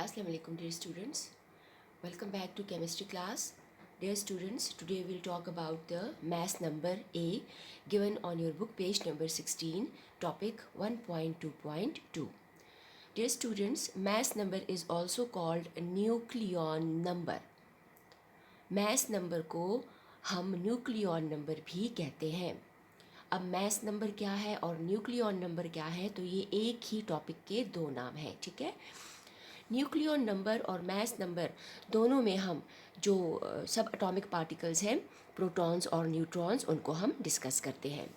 Assalamu alaikum dear students. Welcome back to chemistry class. Dear students, today we'll talk about the mass number A given on your book page number 16, topic 1.2.2. Dear students, mass number is also called a nucleon number. mass number को हम nucleon number भी कहते हैं. अब mass number क्या है और nucleon number क्या है, तो ये एक ही टॉपिक के दो नाम हैं. ठीक है. न्यूक्लियन नंबर और मैस नंबर दोनों में हम जो सब एटॉमिक पार्टिकल्स हैं, प्रोटॉन्स और न्यूट्रॉन्स, उनको हम डिस्कस करते हैं.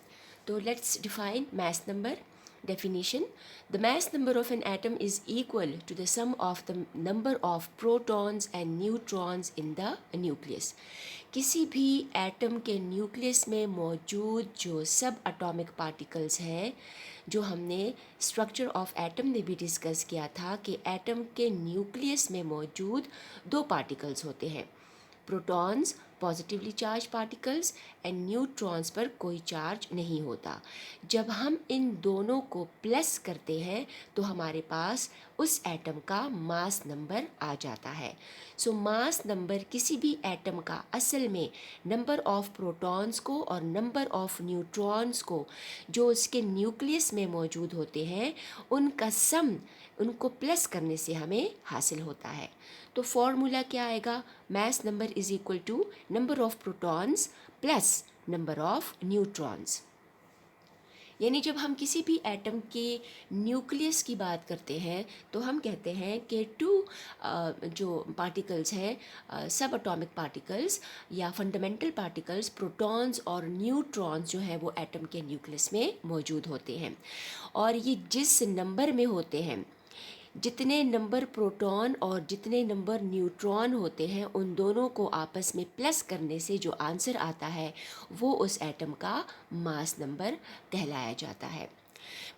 तो let's define mass number. Definition: the mass number of an atom is equal to the sum of the number of protons and neutrons in the nucleus. किसी भी atom के न्यूक्लियस में मौजूद जो सब एटॉमिक पार्टिकल्स हैं, जो हमने स्ट्रक्चर ऑफ एटम में भी डिस्कस किया था कि एटम के न्यूक्लियस में मौजूद दो पार्टिकल्स होते हैं, protons positively charge particles and neutrons पर कोई चार्ज नहीं होता. जब हम इन दोनों को प्लस करते हैं तो हमारे पास उस एटम का मास नंबर आ जाता है. सो मास नंबर किसी भी एटम का असल में नंबर ऑफ प्रोटॉन्स को और नंबर ऑफ न्यूट्रॉन्स को जो उसके न्यूक्लियस में मौजूद होते हैं उनका सम, उनको प्लस करने से हमें हासिल होता है. तो फॉर्मूला क्या आएगा? Mass number is equal to number of protons plus number of neutrons. यानी जब हम किसी भी एटम के न्यूक्लियस की बात करते हैं तो हम कहते हैं कि जो पार्टिकल्स हैं, सब एटॉमिक पार्टिकल्स या फंडामेंटल पार्टिकल्स, प्रोटॉन्स और न्यूट्रॉन्स जो हैं वो एटम के न्यूक्लियस में मौजूद होते हैं. और ये जिस नंबर में होते हैं, जितने नंबर प्रोटॉन और जितने नंबर न्यूट्रॉन होते हैं, उन दोनों को आपस में प्लस करने से जो आंसर आता है वो उस एटम का मास नंबर कहलाया जाता है.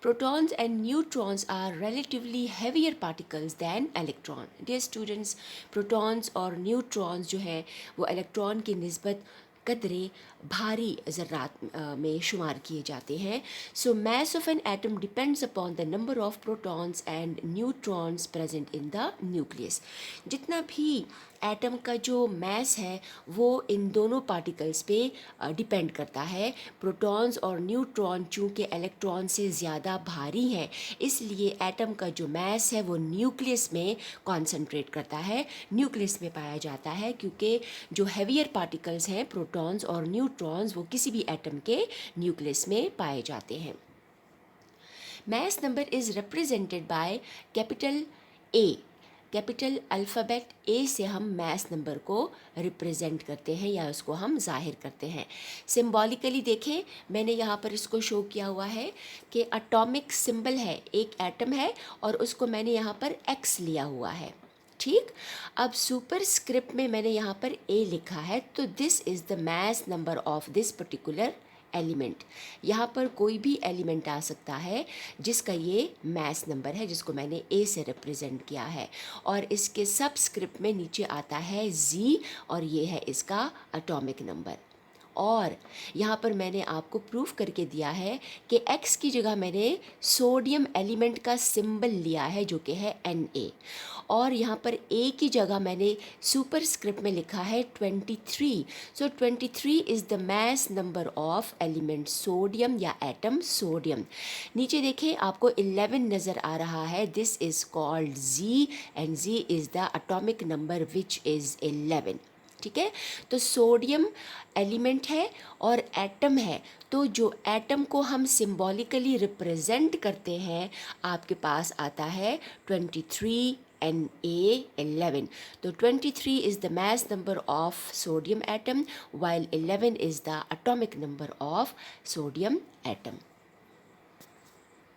Protons and neutrons are relatively heavier particles than electron. Dear students, protons और neutrons जो है वो इलेक्ट्रॉन की निस्बत कदरे भारी ज़र्रात में शुमार किए जाते हैं. सो mass of an atom depends upon the number of protons and neutrons present in the nucleus. जितना भी एटम का जो मैस है वो इन दोनों पार्टिकल्स पे डिपेंड करता है. प्रोटॉन्स और न्यूट्रॉन चूँकि इलेक्ट्रॉन से ज़्यादा भारी हैं, इसलिए एटम का जो मैस है वो न्यूक्लियस में कॉन्सेंट्रेट करता है, न्यूक्लियस में पाया जाता है, क्योंकि जो हैवियर पार्टिकल्स हैं, प्रोटॉन्स और न्यूट्रॉन्स, वो किसी भी एटम के न्यूक्लियस में पाए जाते हैं. Mass number is represented by capital A. Capital alphabet ए से हम मैस नंबर को रिप्रेजेंट करते हैं या उसको हम जाहिर करते हैं. सिंबॉलिकली देखें, मैंने यहाँ पर इसको शो किया हुआ है कि एटॉमिक सिंबल है, एक एटम है और उसको मैंने यहाँ पर एक्स लिया हुआ है. ठीक. अब सुपर स्क्रिप्ट में मैंने यहाँ पर ए लिखा है, तो this is the mass number of this particular element. यहाँ पर कोई भी एलिमेंट आ सकता है जिसका ये मैस नंबर है, जिसको मैंने ए से रिप्रेजेंट किया है. और इसके सबस्क्रिप्ट में नीचे आता है जी और ये है इसका एटॉमिक नंबर. और यहाँ पर मैंने आपको प्रूफ करके दिया है कि एक्स की जगह मैंने सोडियम एलिमेंट का सिंबल लिया है जो कि है Na. और यहाँ पर ए की जगह मैंने सुपर स्क्रिप्ट में लिखा है 23. So 23 is the mass number of element sodium या एटम सोडियम. नीचे देखें, आपको 11 नज़र आ रहा है. This is called Z and Z is the atomic number which is 11. ठीक है. तो सोडियम एलिमेंट है और एटम है, तो जो एटम को हम सिंबॉलिकली रिप्रेजेंट करते हैं, आपके पास आता है 23 Na11. तो 23 is the mass number of sodium atom while 11 is the atomic number of sodium atom.